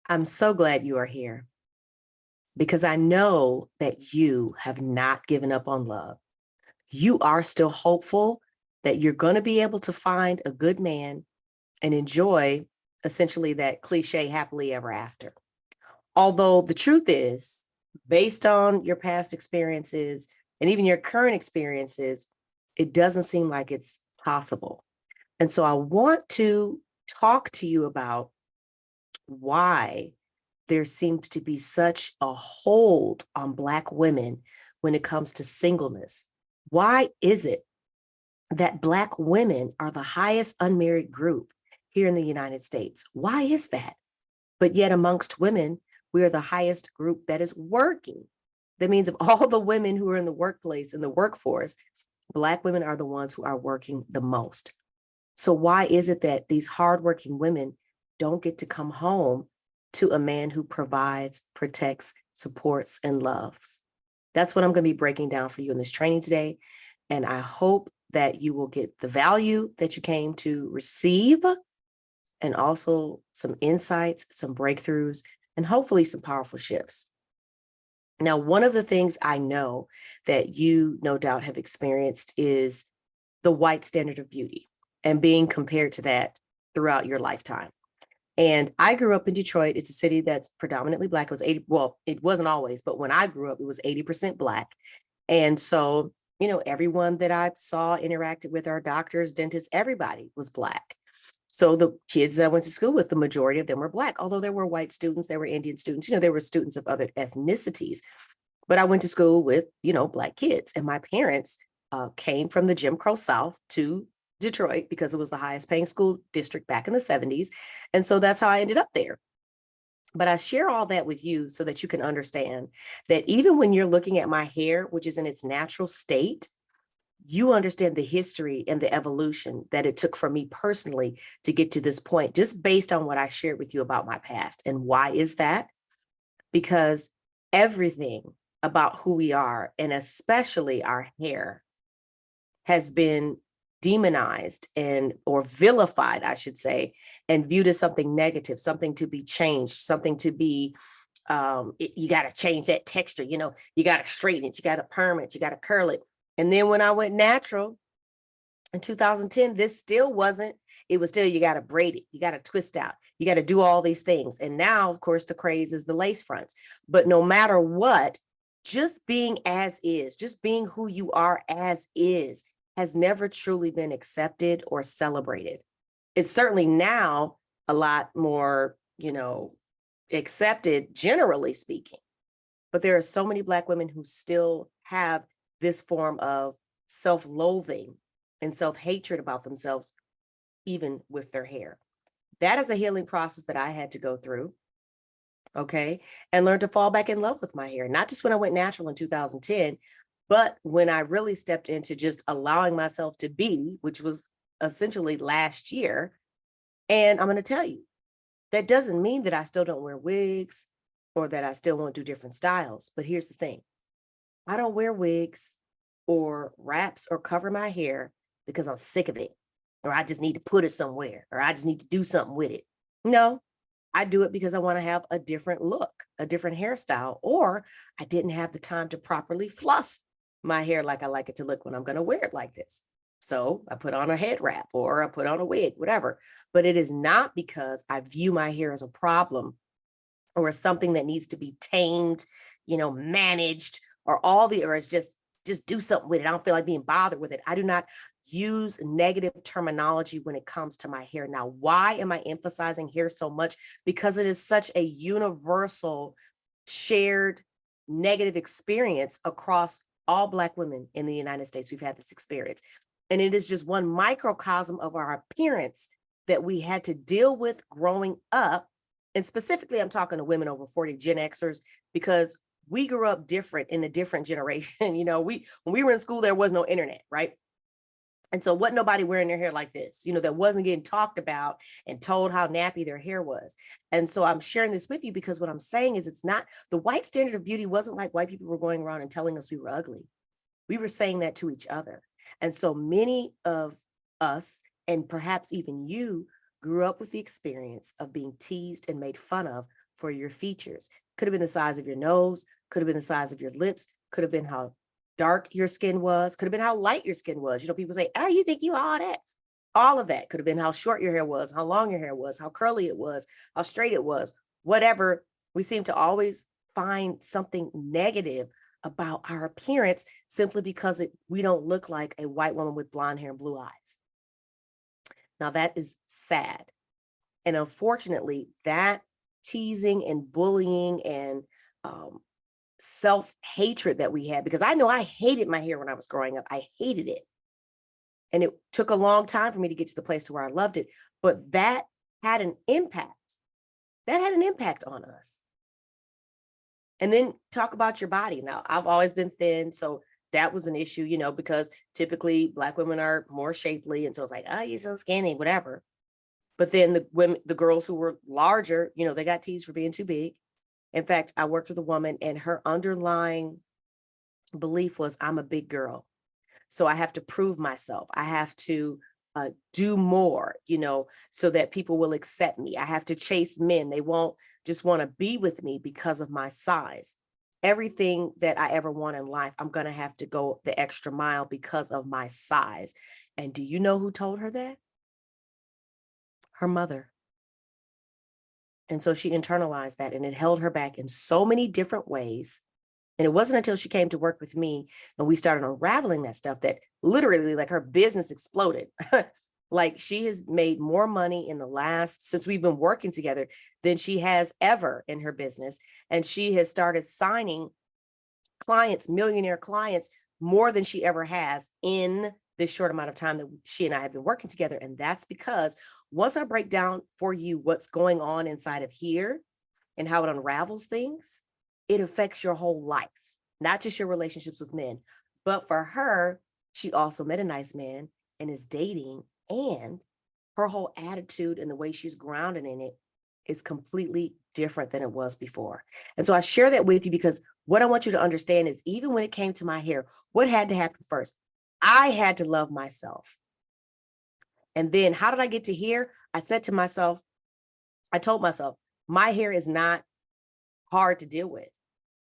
I'm so glad you are here because I know that you have not given up on love. You are still hopeful that you're going to be able to find a good man and enjoy essentially that cliche happily ever after. Although the truth is, based on your past experiences and even your current experiences, it doesn't seem like it's possible. And so I want to talk to you about why there seems to be such a hold on Black women when it comes to singleness. Why is it that Black women are the highest unmarried group here in the United States? Why is that? But yet, amongst women, we are the highest group that is working. That means of all the women who are in the workplace, in the workforce, Black women are the ones who are working the most. So, why is it that these hardworking women don't get to come home to a man who provides, protects, supports, and loves? That's what I'm going to be breaking down for you in this training today. And I hope that you will get the value that you came to receive and also some insights, some breakthroughs, and hopefully some powerful shifts. Now, one of the things I know that you no doubt have experienced is the white standard of beauty and being compared to that throughout your lifetime. And I grew up in Detroit. It's a city that's predominantly Black. It was 80, well, it wasn't always, but when I grew up, it was 80% Black. And so, everyone that I saw, interacted with, our doctors, dentists, everybody was Black. So the kids that I went to school with, the majority of them were Black, although there were white students, there were Indian students, there were students of other ethnicities. But I went to school with, Black kids. And my parents came from the Jim Crow South to Detroit because it was the highest paying school district back in the 70s. And so that's how I ended up there. But I share all that with you so that you can understand that even when you're looking at my hair, which is in its natural state, you understand the history and the evolution that it took for me personally to get to this point, just based on what I shared with you about my past. And why is that? Because everything about who we are, and especially our hair, has been demonized or vilified, I should say, and viewed as something negative, something to be changed, something to be, you got to change that texture, you got to straighten it, you got to perm it, you got to curl it. And then when I went natural in 2010, this still wasn't, it was still, you got to braid it, you got to twist out, you got to do all these things. And now, of course, the craze is the lace fronts. But no matter what, just being as is, just being who you are as is, has never truly been accepted or celebrated. It's certainly now a lot more, accepted, generally speaking. But there are so many Black women who still have this form of self-loathing and self-hatred about themselves, even with their hair. That is a healing process that I had to go through, okay, and learn to fall back in love with my hair. Not just when I went natural in 2010, but when I really stepped into just allowing myself to be, which was essentially last year. And I'm going to tell you, that doesn't mean that I still don't wear wigs or that I still won't do different styles. But here's the thing. I don't wear wigs or wraps or cover my hair because I'm sick of it, or I just need to put it somewhere, or I just need to do something with it. No, I do it because I want to have a different look, a different hairstyle, or I didn't have the time to properly fluff my hair like I like it to look when I'm going to wear it like this. So I put on a head wrap or I put on a wig, whatever. But it is not because I view my hair as a problem or as something that needs to be tamed, managed, or it's just do something with it. I don't feel like being bothered with it. I do not use negative terminology when it comes to my hair. Now, why am I emphasizing hair so much? Because it is such a universal, shared negative experience across all Black women in the United States. We've had this experience. And it is just one microcosm of our appearance that we had to deal with growing up. And specifically, I'm talking to women over 40, Gen Xers, because we grew up different in a different generation. When we were in school, there was no internet, right? And so wasn't nobody wearing their hair like this, that wasn't getting talked about and told how nappy their hair was. And so I'm sharing this with you because what I'm saying is it's not, the white standard of beauty wasn't like white people were going around and telling us we were ugly. We were saying that to each other. And so many of us, and perhaps even you, grew up with the experience of being teased and made fun of for your features. Could have been the size of your nose, could have been the size of your lips, could have been how dark your skin was, could have been how light your skin was. People say, oh, you think you all that. All of that could have been how short your hair was, how long your hair was, how curly it was, how straight it was, whatever. We seem to always find something negative about our appearance simply because we don't look like a white woman with blonde hair and blue eyes. Now that is sad. And unfortunately, that teasing and bullying and self-hatred that we had, because I know I hated my hair when I was growing up. I hated it. And it took a long time for me to get to the place to where I loved it. But that had an impact. That had an impact on us. And then talk about your body. Now, I've always been thin, so that was an issue, because typically Black women are more shapely. And so it's like, oh, you're so skinny, whatever. But then the girls who were larger, they got teased for being too big. In fact, I worked with a woman and her underlying belief was, I'm a big girl. So I have to prove myself. I have to do more, so that people will accept me. I have to chase men. They won't just want to be with me because of my size. Everything that I ever want in life, I'm going to have to go the extra mile because of my size. And do you know who told her that? Her mother. And so she internalized that, and it held her back in so many different ways. And it wasn't until she came to work with me and we started unraveling that stuff that literally, like, her business exploded. Like, she has made more money since we've been working together than she has ever in her business. And she has started signing clients, millionaire clients, more than she ever has in this short amount of time that she and I have been working together. And that's because once I break down for you what's going on inside of here and how it unravels things, it affects your whole life, not just your relationships with men. But for her, she also met a nice man and is dating, and her whole attitude and the way she's grounded in it is completely different than it was before. And so I share that with you because what I want you to understand is, even when it came to my hair, what had to happen first? I had to love myself. And then how did I get to here? I told myself, my hair is not hard to deal with.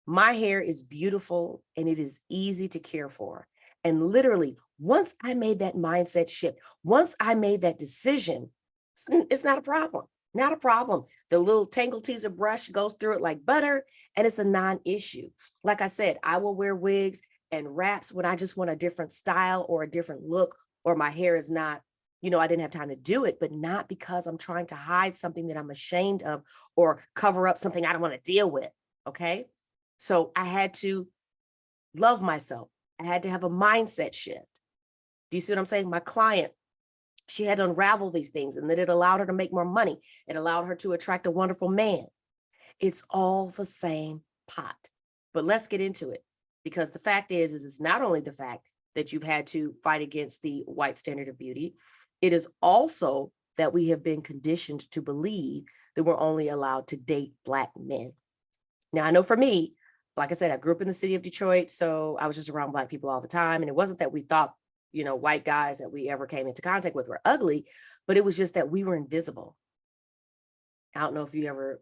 My hair is beautiful and it is easy to care for. And literally, once I made that mindset shift, once I made that decision, it's not a problem. Not a problem. The little Tangle Teezer brush goes through it like butter, and it's a non-issue. Like I said, I will wear wigs and wraps when I just want a different style or a different look, or my hair is not, I didn't have time to do it, but not because I'm trying to hide something that I'm ashamed of or cover up something I don't want to deal with. Okay. So I had to love myself. I had to have a mindset shift. Do you see what I'm saying? My client, she had to unravel these things, and then it allowed her to make more money. It allowed her to attract a wonderful man. It's all the same pot. But let's get into it, because the fact is it's not only the fact that you've had to fight against the white standard of beauty, it is also that we have been conditioned to believe that we're only allowed to date Black men. Now, I know for me, like I said, I grew up in the city of Detroit, so I was just around Black people all the time. And it wasn't that we thought, white guys that we ever came into contact with were ugly, but it was just that we were invisible. I don't know if you ever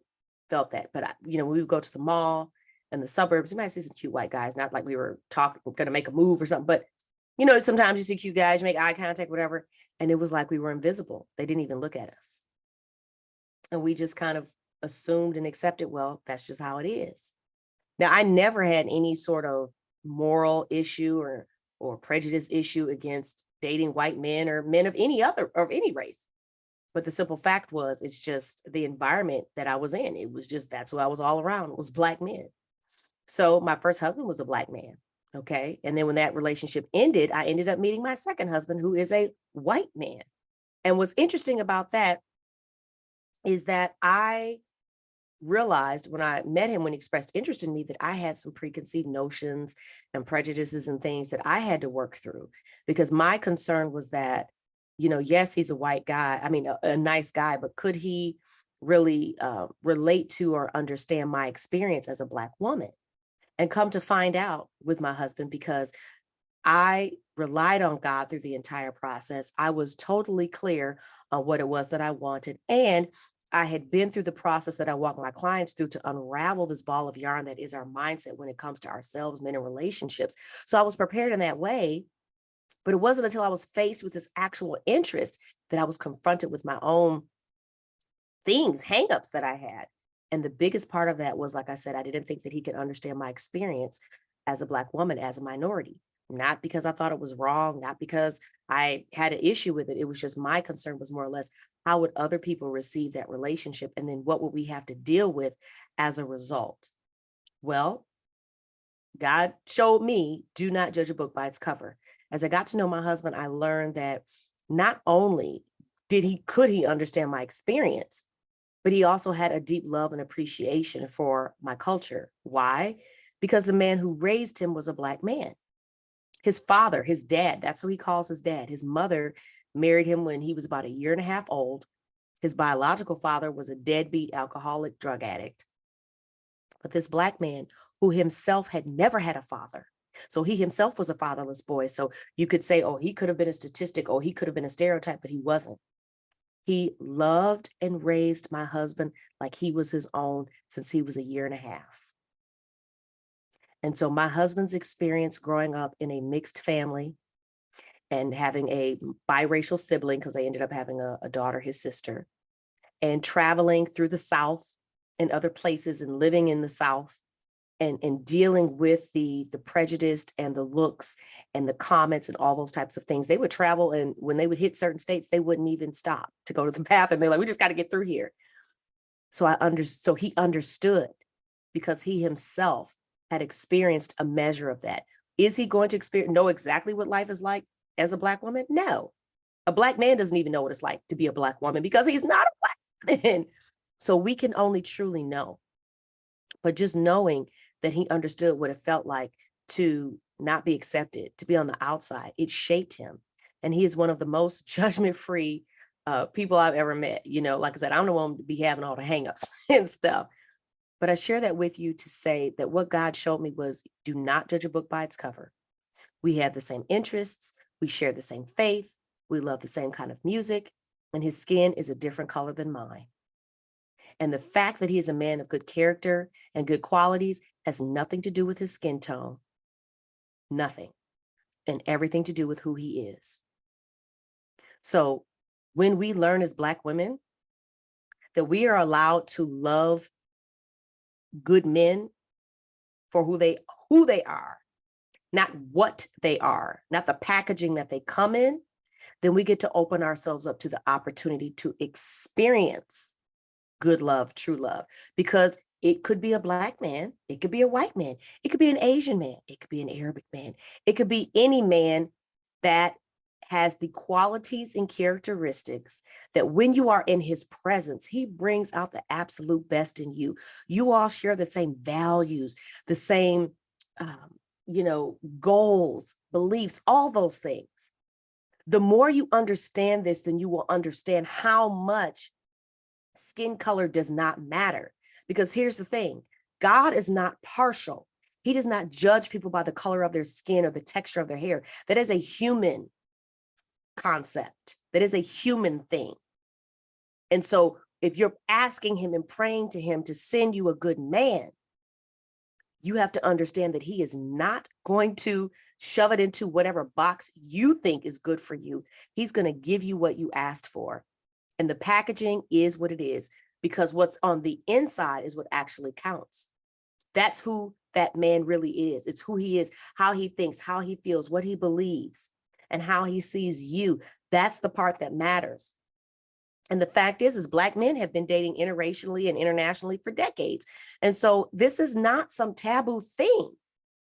felt that, but when we would go to the mall and the suburbs, you might see some cute white going not like we were going to make a move or something, but sometimes you see cute guys, you make eye contact, whatever. And it was like we were invisible. They didn't even look at us. And we just kind of assumed and accepted, well, that's just how it is. Now, I never had any sort of moral issue or prejudice issue against dating white men or men of any race. But the simple fact was, it's just the environment that I was in. It was just, that's who I was all around. It was Black men. So my first husband was a Black man. Okay. And then when that relationship ended, I ended up meeting my second husband, who is a white man. And what's interesting about that is that I realized when I met him, when he expressed interest in me, that I had some preconceived notions and prejudices and things that I had to work through, because my concern was that, yes, he's a white guy. I mean, a nice guy, but could he really relate to or understand my experience as a Black woman? And come to find out with my husband, because I relied on God through the entire process, I was totally clear on what it was that I wanted. And I had been through the process that I walk my clients through to unravel this ball of yarn that is our mindset when it comes to ourselves, men, and relationships. So I was prepared in that way, but it wasn't until I was faced with this actual interest that I was confronted with my own things, hangups that I had. And the biggest part of that was, like I said, I didn't think that he could understand my experience as a Black woman, as a minority, not because I thought it was wrong, not because I had an issue with it. It was just my concern was more or less, how would other people receive that relationship? And then what would we have to deal with as a result? Well, God showed me, do not judge a book by its cover. As I got to know my husband, I learned that not only could he understand my experience, but he also had a deep love and appreciation for my culture. Why? Because the man who raised him was a Black man. His father, his dad, that's who he calls his dad. His mother married him when he was about a year and a half old. His biological father was a deadbeat alcoholic drug addict. But this Black man who himself had never had a father, so he himself was a fatherless boy. So you could say, oh, he could have been a statistic, oh, he could have been a stereotype, but he wasn't. He loved and raised my husband like he was his own since he was a year and a half. And so my husband's experience growing up in a mixed family and having a biracial sibling, because they ended up having a daughter, his sister, and traveling through the South and other places and living in the South and dealing with the prejudice and the looks and the comments and all those types of things. They would travel, and when they would hit certain states, they wouldn't even stop to go to the bathroom. They're like, we just got to get through here. So he understood, because he himself had experienced a measure of that. Is he going to know exactly what life is like as a Black woman? No. A Black man doesn't even know what it's like to be a Black woman because he's not a Black man. So we can only truly know. But just knowing that he understood what it felt like to not be accepted, to be on the outside, it shaped him. And he is one of the most judgment-free people I've ever met. You know, like I said, I'm the one to be having all the hangups and stuff. But I share that with you to say that what God showed me was, do not judge a book by its cover. We have the same interests. We share the same faith. We love the same kind of music. And his skin is a different color than mine. And the fact that he is a man of good character and good qualities has nothing to do with his skin tone. Nothing. And everything to do with who he is. So when we learn as Black women that we are allowed to love good men for who they are, not what they are, not the packaging that they come in, then we get to open ourselves up to the opportunity to experience good love, true love, because it could be a Black man, it could be a white man, it could be an Asian man, it could be an Arabic man, it could be any man that has the qualities and characteristics that when you are in his presence, he brings out the absolute best in you. You all share the same values, the same, goals, beliefs, all those things. The more you understand this, then you will understand how much skin color does not matter. Because here's the thing, God is not partial. He does not judge people by the color of their skin or the texture of their hair. That is a human concept. That is a human thing. And so if you're asking him and praying to him to send you a good man, you have to understand that he is not going to shove it into whatever box you think is good for you. He's going to give you what you asked for. And the packaging is what it is, because what's on the inside is what actually counts. That's who that man really is. It's who he is, how he thinks, how he feels, what he believes, and how he sees you. That's the part that matters. And the fact is Black men have been dating interracially and internationally for decades. And so this is not some taboo thing,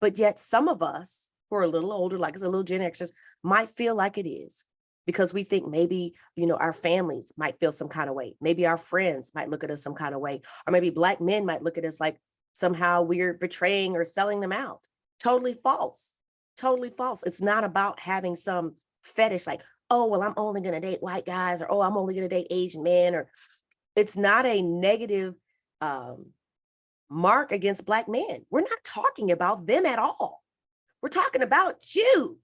but yet some of us who are a little older, like us, a little Gen Xers, might feel like it is, because we think maybe, our families might feel some kind of way. Maybe our friends might look at us some kind of way, or maybe Black men might look at us like somehow we're betraying or selling them out. Totally false. Totally false. It's not about having some fetish like, oh, well, I'm only going to date white guys, or, oh, I'm only going to date Asian men, or it's not a negative mark against Black men. We're not talking about them at all. We're talking about you.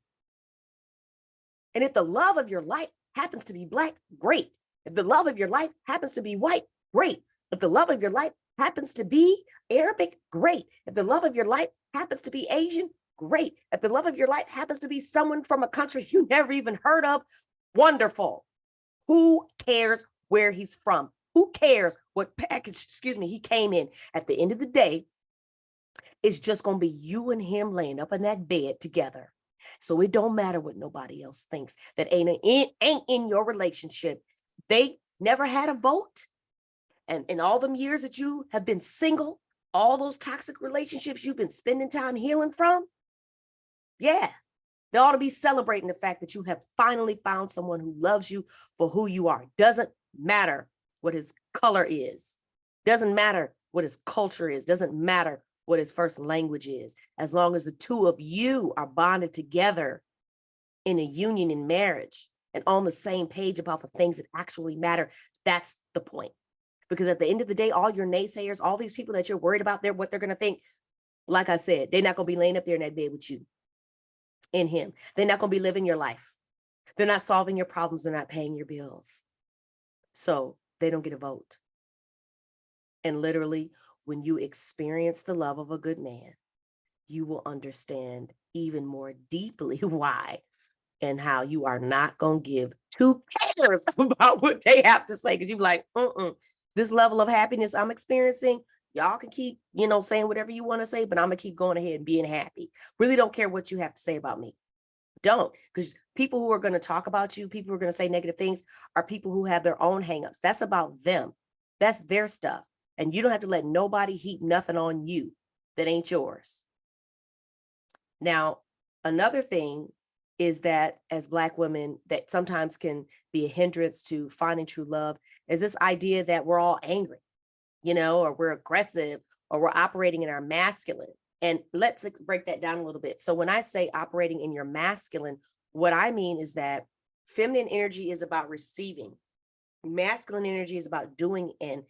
And if the love of your life happens to be Black, great. If the love of your life happens to be white, great. If the love of your life happens to be Arabic, great. If the love of your life happens to be Asian, great. If the love of your life happens to be someone from a country you never even heard of, wonderful. Who cares where he's from? Who cares what package, he came in? At the end of the day, it's just going to be you and him laying up in that bed together. So it don't matter what nobody else thinks that ain't in your relationship. They never had a vote. And in all them years that you have been single, all those toxic relationships you've been spending time healing from, yeah, they ought to be celebrating the fact that you have finally found someone who loves you for who you are. Doesn't matter what his color is. Doesn't matter what his culture is. Doesn't matter what his first language is. As long as the two of you are bonded together in a union in marriage and on the same page about the things that actually matter, that's the point. Because at the end of the day, all your naysayers, all these people that you're worried about, what they're going to think, like I said, they're not going to be laying up there in that bed with you, in him. They're not going to be living your life. They're not solving your problems. They're not paying your bills. So they don't get a vote. And literally, when you experience the love of a good man, you will understand even more deeply why and how you are not going to give two cares about what they have to say. Because you're like, this level of happiness I'm experiencing, y'all can keep, saying whatever you want to say, but I'm going to keep going ahead and being happy. Really don't care what you have to say about me. Don't, because people who are going to talk about you, people who are going to say negative things are people who have their own hangups. That's about them. That's their stuff. And you don't have to let nobody heap nothing on you that ain't yours. Now, another thing is that as Black women, that sometimes can be a hindrance to finding true love is this idea that we're all angry, or we're aggressive, or we're operating in our masculine. And let's break that down a little bit. So when I say operating in your masculine, what I mean is that feminine energy is about receiving. Masculine energy is about doing and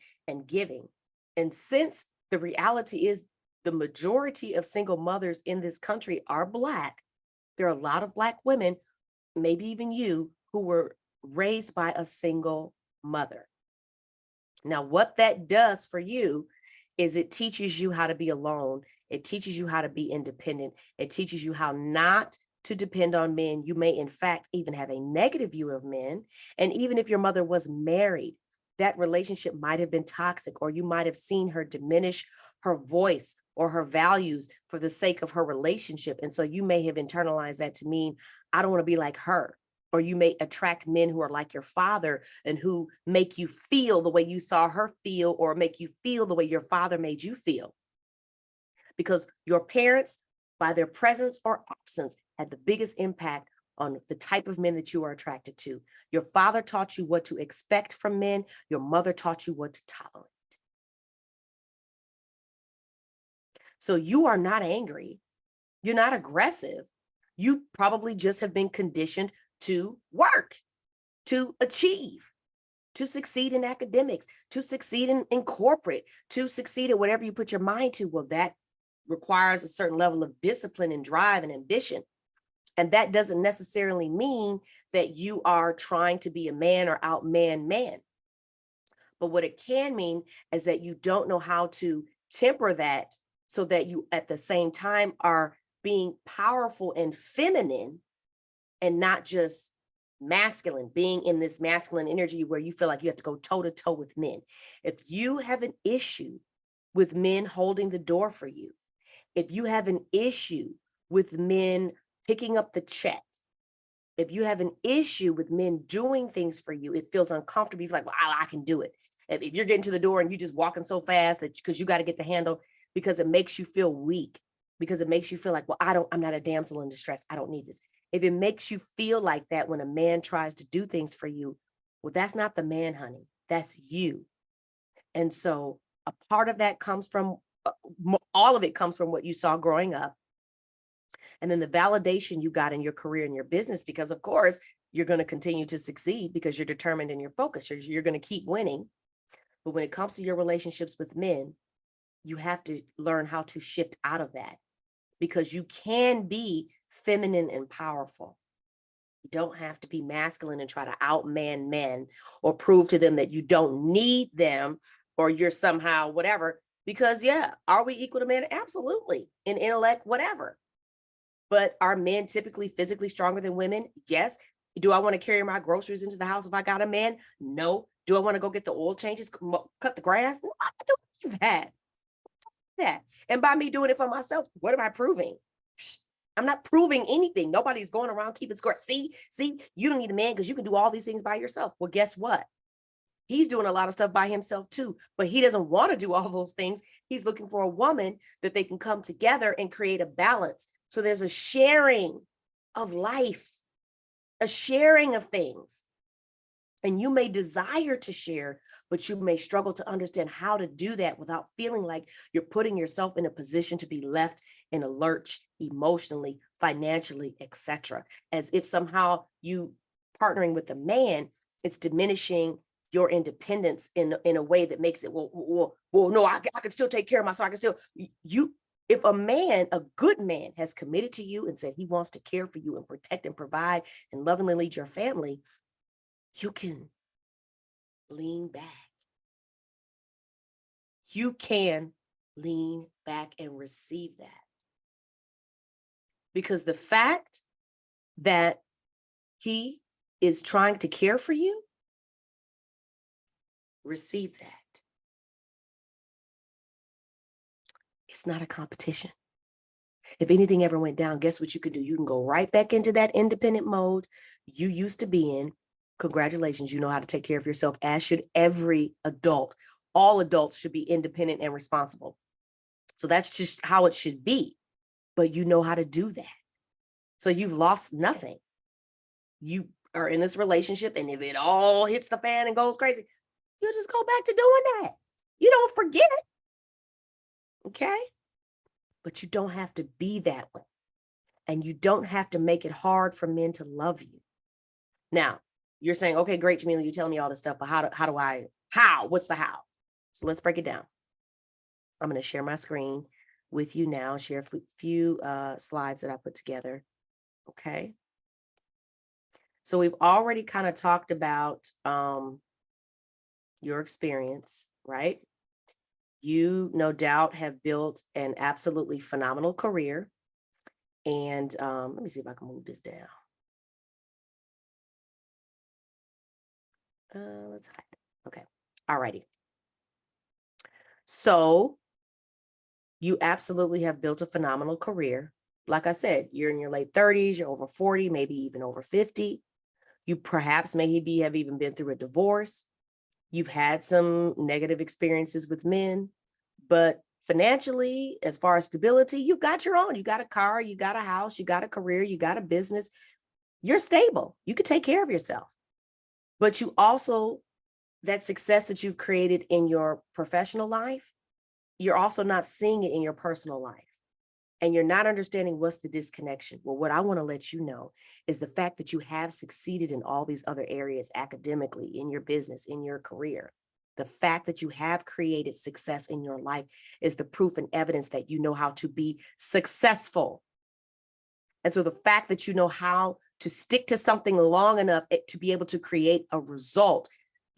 giving. And since the reality is the majority of single mothers in this country are Black, there are a lot of Black women, maybe even you, who were raised by a single mother. Now, what that does for you is it teaches you how to be alone. It teaches you how to be independent. It teaches you how not to depend on men. You may, in fact, even have a negative view of men. And even if your mother was married, that relationship might have been toxic, or you might have seen her diminish her voice or her values for the sake of her relationship. And so you may have internalized that to mean, I don't want to be like her. Or you may attract men who are like your father and who make you feel the way you saw her feel, or make you feel the way your father made you feel. Because your parents, by their presence or absence, had the biggest impact on the type of men that you are attracted to. Your father taught you what to expect from men. Your mother taught you what to tolerate. So you are not angry. You're not aggressive. You probably just have been conditioned to work, to achieve, to succeed in academics, to succeed in corporate, to succeed at whatever you put your mind to. Well, that requires a certain level of discipline and drive and ambition. And that doesn't necessarily mean that you are trying to be a man or outman man. But what it can mean is that you don't know how to temper that so that you at the same time are being powerful and feminine and not just masculine, being in this masculine energy where you feel like you have to go toe to toe with men. If you have an issue with men holding the door for you, if you have an issue with men picking up the check, if you have an issue with men doing things for you, it feels uncomfortable. You're like, well, I can do it. If you're getting to the door and you're just walking so fast that because you got to get the handle, because it makes you feel weak, because it makes you feel like, well, I'm not a damsel in distress. I don't need this. If it makes you feel like that when a man tries to do things for you, well, that's not the man, honey. That's you. And so a part of that comes from, all of it comes from what you saw growing up. And then the validation you got in your career and your business, because of course, you're going to continue to succeed because you're determined and you're focused. You're going to keep winning. But when it comes to your relationships with men, you have to learn how to shift out of that, because you can be feminine and powerful. You don't have to be masculine and try to outman men or prove to them that you don't need them or you're somehow whatever. Because yeah, are we equal to men? Absolutely. In intellect, whatever. But are men typically physically stronger than women? Yes. Do I want to carry my groceries into the house if I got a man? No. Do I want to go get the oil changes, cut the grass? No, I don't do that. And by me doing it for myself, what am I proving? I'm not proving anything. Nobody's going around keeping score. See, you don't need a man because you can do all these things by yourself. Well, guess what? He's doing a lot of stuff by himself too, but he doesn't want to do all those things. He's looking for a woman that they can come together and create a balance. So there's a sharing of life, a sharing of things. And you may desire to share, but you may struggle to understand how to do that without feeling like you're putting yourself in a position to be left in a lurch emotionally, financially, etc. As if somehow you partnering with a man, it's diminishing your independence in a way that makes it, well, no, I can still take care of myself. I can still, if a man, a good man has committed to you and said he wants to care for you and protect and provide and lovingly lead your family, you can lean back. You can lean back and receive that. Because the fact that he is trying to care for you, receive that. It's not a competition. If anything ever went down, guess what you can do? You can go right back into that independent mode you used to be in. Congratulations, you know how to take care of yourself, as should every adult. All adults should be independent and responsible. So that's just how it should be. But you know how to do that. So you've lost nothing. You are in this relationship, and if it all hits the fan and goes crazy, you just go back to doing that. You don't forget. Okay? But you don't have to be that way. And you don't have to make it hard for men to love you. Now, you're saying, okay, great, Jamila, you tell me all this stuff, but what's the how? So let's break it down. I'm going to share my screen with you now, share a few slides that I put together. Okay. So we've already kind of talked about your experience, right? You no doubt have built an absolutely phenomenal career. And let me see if I can move this down. Let's hide. Okay. All righty. So you absolutely have built a phenomenal career. Like I said, you're in your late 30s, you're over 40, maybe even over 50. You perhaps maybe have even been through a divorce. You've had some negative experiences with men, but financially, as far as stability, you've got your own. You got a car, you got a house, you got a career, you got a business. You're stable. You can take care of yourself. But you also, that success that you've created in your professional life, you're also not seeing it in your personal life. And you're not understanding what's the disconnection. Well, what I want to let you know is the fact that you have succeeded in all these other areas, academically, in your business, in your career. The fact that you have created success in your life is the proof and evidence that you know how to be successful. And so the fact that you know how to stick to something long enough to be able to create a result,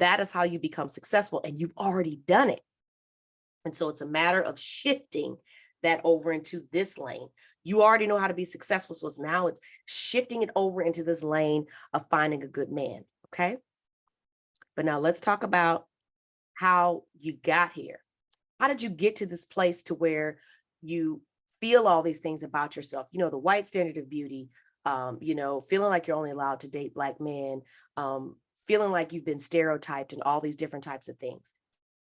that is how you become successful. And you've already done it. And so it's a matter of shifting that over into this lane. You already know how to be successful. So it's shifting it over into this lane of finding a good man. Okay. But now let's talk about how you got here. How did you get to this place to where you feel all these things about yourself? You know, the white standard of beauty, feeling like you're only allowed to date Black men, feeling like you've been stereotyped and all these different types of things.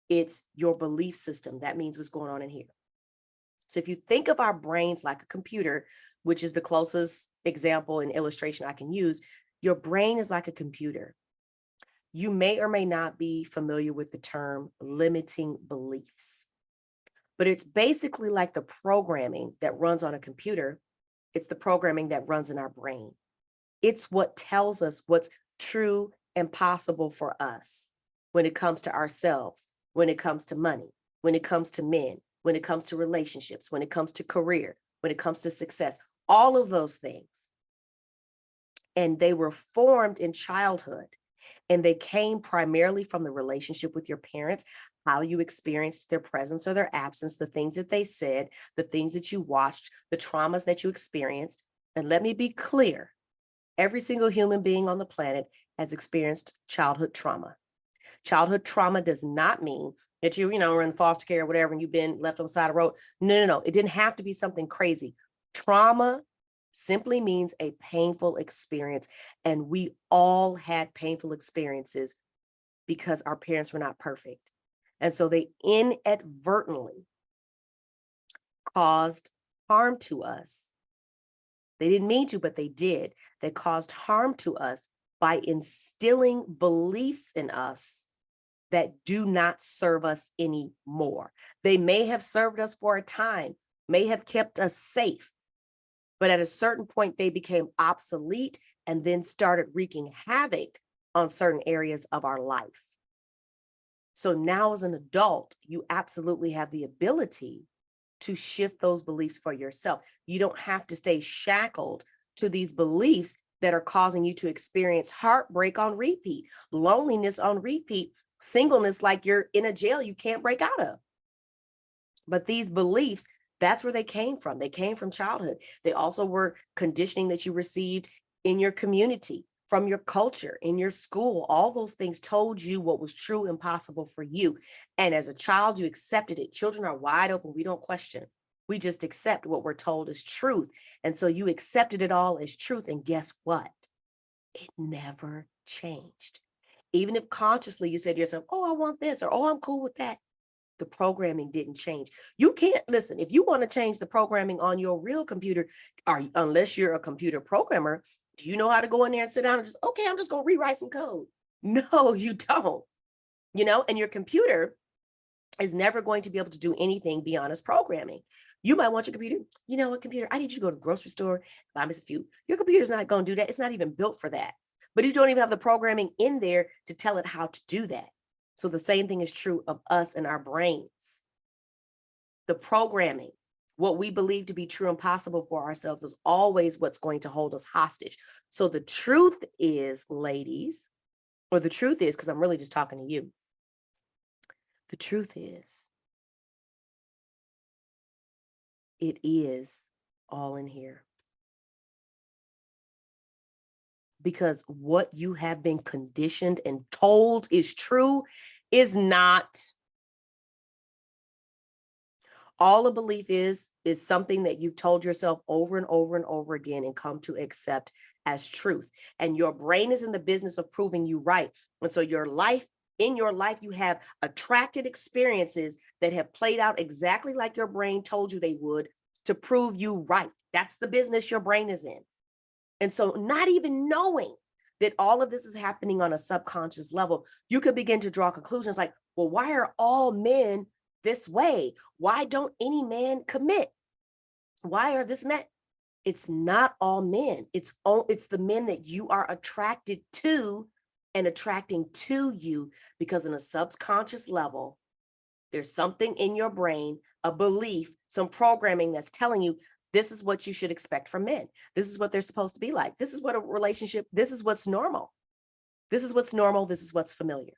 It's your belief system. That means what's going on in here. So if you think of our brains like a computer, which is the closest example and illustration I can use, your brain is like a computer. You may or may not be familiar with the term limiting beliefs, but it's basically like the programming that runs on a computer. It's the programming that runs in our brain. It's what tells us what's true and possible for us when it comes to ourselves, when it comes to money, when it comes to men, when it comes to relationships, when it comes to career, when it comes to success, all of those things. And they were formed in childhood. And they came primarily from the relationship with your parents, how you experienced their presence or their absence, the things that they said, the things that you watched, the traumas that you experienced. And let me be clear, every single human being on the planet has experienced childhood trauma. Childhood trauma does not mean that were in foster care or whatever, and you've been left on the side of the road. No. It didn't have to be something crazy. Trauma simply means a painful experience. And we all had painful experiences because our parents were not perfect. And so they inadvertently caused harm to us. They didn't mean to, but they did. They caused harm to us by instilling beliefs in us that do not serve us anymore. They may have served us for a time, may have kept us safe, but at a certain point, they became obsolete and then started wreaking havoc on certain areas of our life. So now as an adult, you absolutely have the ability to shift those beliefs for yourself. You don't have to stay shackled to these beliefs that are causing you to experience heartbreak on repeat, loneliness on repeat, singleness like you're in a jail you can't break out of. But these beliefs, that's where they came from. They came from childhood. They also were conditioning that you received in your community, from your culture, in your school. All those things told you what was true and possible for you. And as a child, you accepted it. Children are wide open. We don't question. We just accept what we're told is truth. And so you accepted it all as truth. And guess what? It never changed. Even if consciously you said to yourself, oh, I want this, or oh, I'm cool with that. The programming didn't change. You can't listen. If you want to change the programming on your real computer, unless you're a computer programmer, do you know how to go in there and sit down and just, okay, I'm just going to rewrite some code? No, you don't. And your computer is never going to be able to do anything beyond its programming. You might want your computer, computer, I need you to go to the grocery store, buy me some food. Your computer's not going to do that. It's not even built for that. But you don't even have the programming in there to tell it how to do that. So the same thing is true of us and our brains. The programming, what we believe to be true and possible for ourselves, is always what's going to hold us hostage. So the truth is, ladies, or the truth is, because I'm really just talking to you, the truth is, it is all in here. Because what you have been conditioned and told is true is not. All a belief is something that you've told yourself over and over and over again and come to accept as truth. And your brain is in the business of proving you right. And so in your life, you have attracted experiences that have played out exactly like your brain told you they would to prove you right. That's the business your brain is in. And so not even knowing that all of this is happening on a subconscious level, you could begin to draw conclusions like, well, why are all men this way? Why don't any man commit? Why are this men? It's not all men. It's the men that you are attracted to and attracting to you, because on a subconscious level, there's something in your brain, a belief, some programming that's telling you, this is what you should expect from men. This is what they're supposed to be like. This is what a relationship, this is what's normal. This is what's normal. This is what's familiar,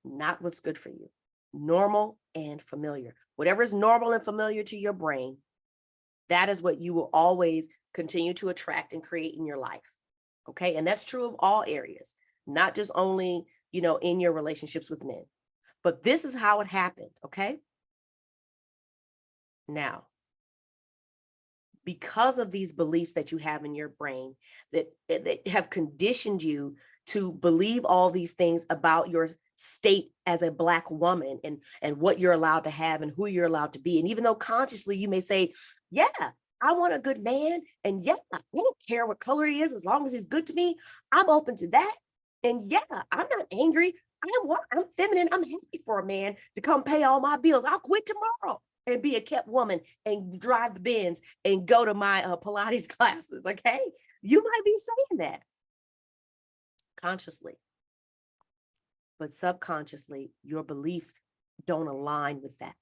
not what's good for you. Normal and familiar. Whatever is normal and familiar to your brain, that is what you will always continue to attract and create in your life. Okay. And that's true of all areas, not just only, in your relationships with men. But this is how it happened. Okay. Now, because of these beliefs that you have in your brain that have conditioned you to believe all these things about your state as a Black woman and what you're allowed to have and who you're allowed to be. And even though consciously you may say, yeah, I want a good man. And yeah, I don't care what color he is, as long as he's good to me, I'm open to that. And yeah, I'm not angry. I'm feminine. I'm happy for a man to come pay all my bills. I'll quit tomorrow and be a kept woman and drive the Benz and go to my Pilates classes, okay? You might be saying that consciously, but subconsciously, your beliefs don't align with that.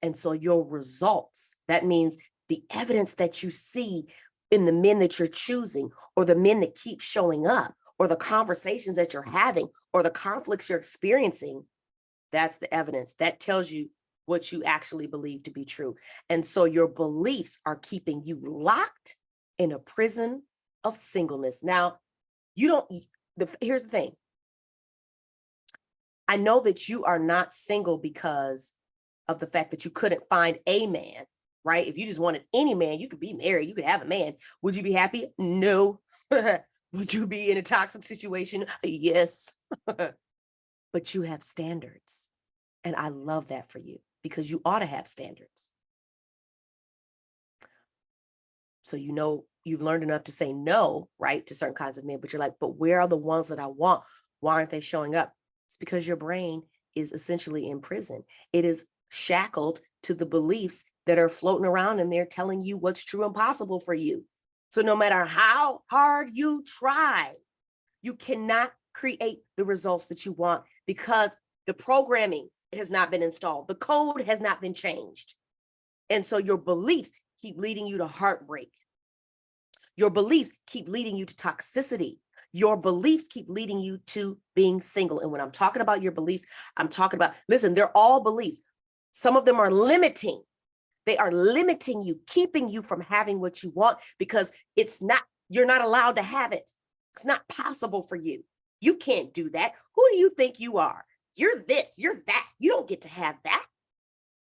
And so your results, that means the evidence that you see in the men that you're choosing or the men that keep showing up or the conversations that you're having or the conflicts you're experiencing, that's the evidence that tells you what you actually believe to be true. And so your beliefs are keeping you locked in a prison of singleness. Now, here's the thing. I know that you are not single because of the fact that you couldn't find a man, right? If you just wanted any man, you could be married, you could have a man. Would you be happy? No. Would you be in a toxic situation? Yes. But you have standards. And I love that for you because you ought to have standards. So, you've learned enough to say no, right, to certain kinds of men, but you're like, but where are the ones that I want? Why aren't they showing up? It's because your brain is essentially in prison. It is shackled to the beliefs that are floating around and they're telling you what's true and possible for you. So no matter how hard you try, you cannot create the results that you want because the programming has not been installed. The code has not been changed. And so your beliefs keep leading you to heartbreak. Your beliefs keep leading you to toxicity. Your beliefs keep leading you to being single. And when I'm talking about your beliefs, I'm talking about, listen, they're all beliefs. Some of them are limiting. They are limiting you, keeping you from having what you want because you're not allowed to have it. It's not possible for you. You can't do that. Who do you think you are? You're this, you're that. You don't get to have that.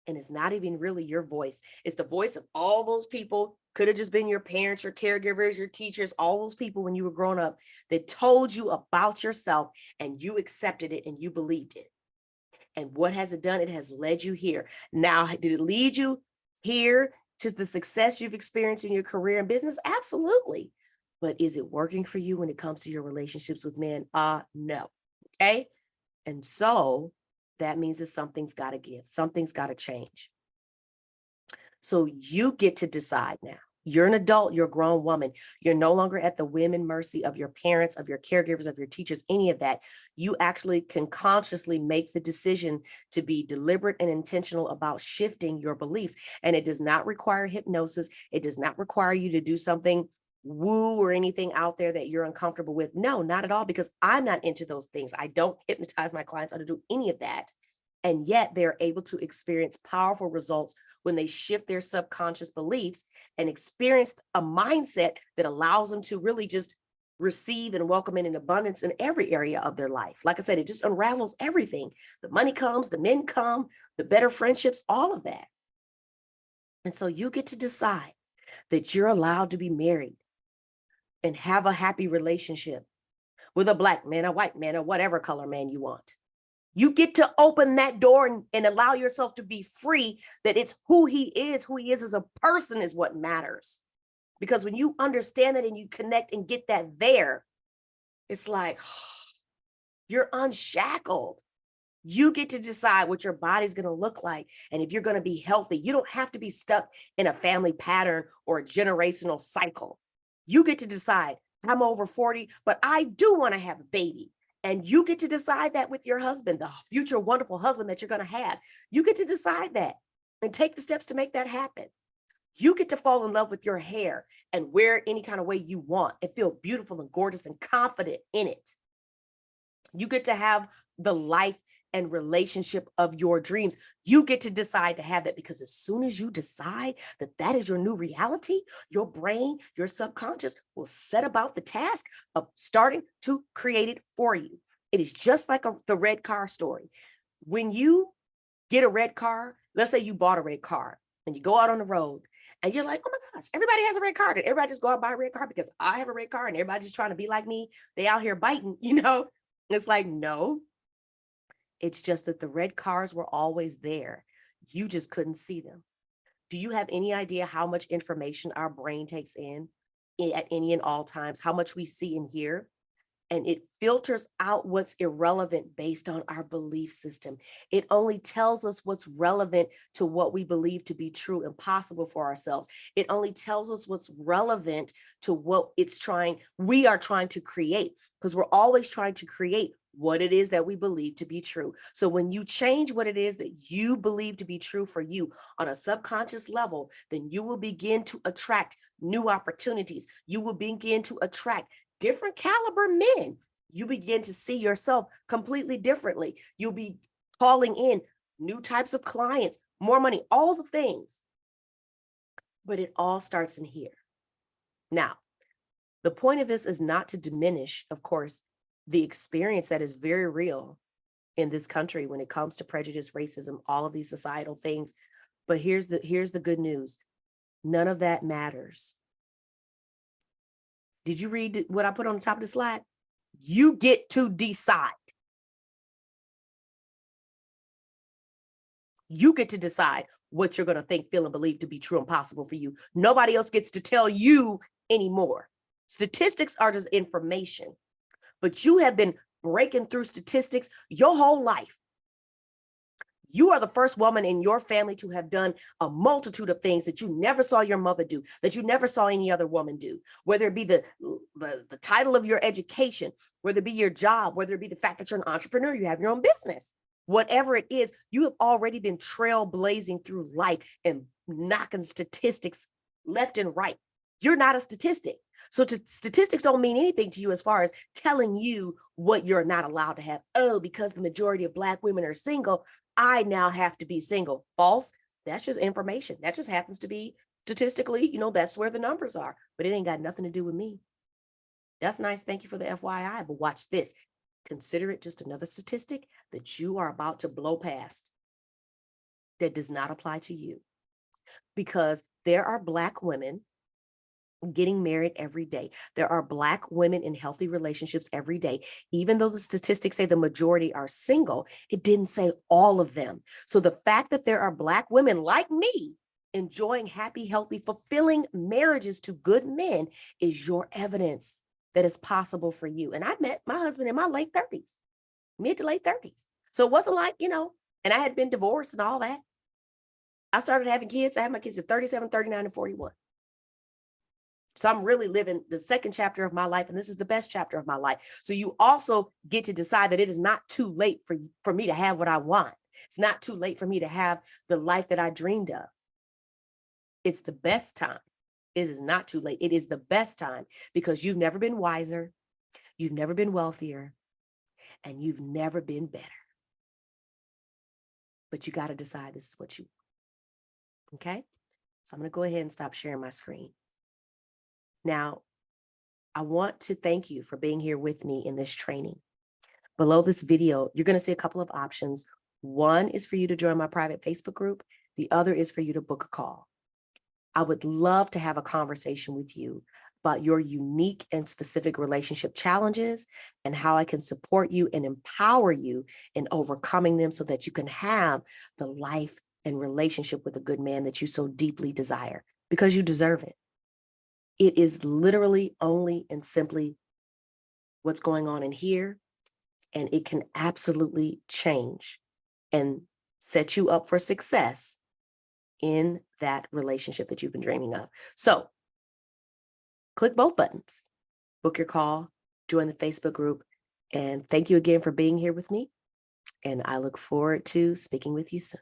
And it's not even really your voice. It's the voice of all those people. Could have just been your parents, your caregivers, your teachers, all those people when you were growing up that told you about yourself and you accepted it and you believed it. And what has it done? It has led you here. Now, did it lead you here to the success you've experienced in your career and business? Absolutely. But is it working for you when it comes to your relationships with men? No. Okay. And so that means that something's got to give. Something's got to change. So you get to decide now. You're an adult, you're a grown woman. You're no longer at the whim and mercy of your parents, of your caregivers, of your teachers, any of that. You actually can consciously make the decision to be deliberate and intentional about shifting your beliefs. And it does not require hypnosis. It does not require you to do something woo or anything out there that you're uncomfortable with. No, not at all, because I'm not into those things. I don't hypnotize my clients. I don't do any of that. And yet they're able to experience powerful results when they shift their subconscious beliefs and experience a mindset that allows them to really just receive and welcome in abundance in every area of their life. Like I said, it just unravels everything. The money comes, the men come, the better friendships, all of that. And so you get to decide that you're allowed to be married and have a happy relationship with a Black man, a white man, or whatever color man you want. You get to open that door and allow yourself to be free, that it's who he is as a person is what matters. Because when you understand that and you connect and get that there, it's like, you're unshackled. You get to decide what your body's going to look like. And if you're going to be healthy, you don't have to be stuck in a family pattern or a generational cycle. You get to decide, I'm over 40, but I do want to have a baby. And you get to decide that with your husband, the future wonderful husband that you're going to have. You get to decide that and take the steps to make that happen. You get to fall in love with your hair and wear it any kind of way you want and feel beautiful and gorgeous and confident in it. You get to have the life and relationship of your dreams. You get to decide to have that, because as soon as you decide that that is your new reality, your brain, your subconscious will set about the task of starting to create it for you. It is just like the red car story. When you get a red car, let's say you bought a red car and you go out on the road and you're like, oh my gosh, everybody has a red car. Did everybody just go out and buy a red car because I have a red car and everybody's trying to be like me? They out here biting, It's like, no. It's just that the red cars were always there. You just couldn't see them. Do you have any idea how much information our brain takes in at any and all times, how much we see and hear? And it filters out what's irrelevant based on our belief system. It only tells us what's relevant to what we believe to be true and possible for ourselves. It only tells us what's relevant to what we are trying to create, because we're always trying to create what it is that we believe to be true. So when you change what it is that you believe to be true for you on a subconscious level, then you will begin to attract new opportunities. You will begin to attract different caliber men. You begin to see yourself completely differently. You'll be calling in new types of clients, more money, all the things. But it all starts in here. Now, the point of this is not to diminish, of course, the experience that is very real in this country when it comes to prejudice, racism, all of these societal things. But here's the good news. None of that matters. Did you read what I put on the top of the slide? You get to decide. You get to decide what you're going to think, feel, and believe to be true and possible for you. Nobody else gets to tell you anymore. Statistics are just information, but you have been breaking through statistics your whole life. You are the first woman in your family to have done a multitude of things that you never saw your mother do, that you never saw any other woman do, whether it be the title of your education, whether it be your job, whether it be the fact that you're an entrepreneur, you have your own business. Whatever it is, you have already been trailblazing through life and knocking statistics left and right. You're not a statistic. So statistics don't mean anything to you as far as telling you what you're not allowed to have. Oh, because the majority of Black women are single, I now have to be single. False. That's just information. That just happens to be statistically, that's where the numbers are, but it ain't got nothing to do with me. That's nice. Thank you for the FYI, but watch this. Consider it just another statistic that you are about to blow past that does not apply to you, because there are Black women getting married every day. There are Black women in healthy relationships every day. Even though the statistics say the majority are single, it didn't say all of them. So the fact that there are Black women like me enjoying happy, healthy, fulfilling marriages to good men is your evidence that it's possible for you. And I met my husband in my late 30s, mid to late 30s. So it wasn't like, and I had been divorced and all that. I started having kids. I had my kids at 37, 39, and 41. So I'm really living the second chapter of my life, and this is the best chapter of my life. So you also get to decide that it is not too late for me to have what I want. It's not too late for me to have the life that I dreamed of. It's the best time. It is not too late. It is the best time because you've never been wiser, you've never been wealthier, and you've never been better. But you got to decide this is what you want. Okay? So I'm going to go ahead and stop sharing my screen. Now, I want to thank you for being here with me in this training. Below this video, you're going to see a couple of options. One is for you to join my private Facebook group. The other is for you to book a call. I would love to have a conversation with you about your unique and specific relationship challenges and how I can support you and empower you in overcoming them so that you can have the life and relationship with a good man that you so deeply desire, because you deserve it. It is literally only and simply what's going on in here, and it can absolutely change and set you up for success in that relationship that you've been dreaming of. So click both buttons, book your call, join the Facebook group, and thank you again for being here with me. And I look forward to speaking with you soon.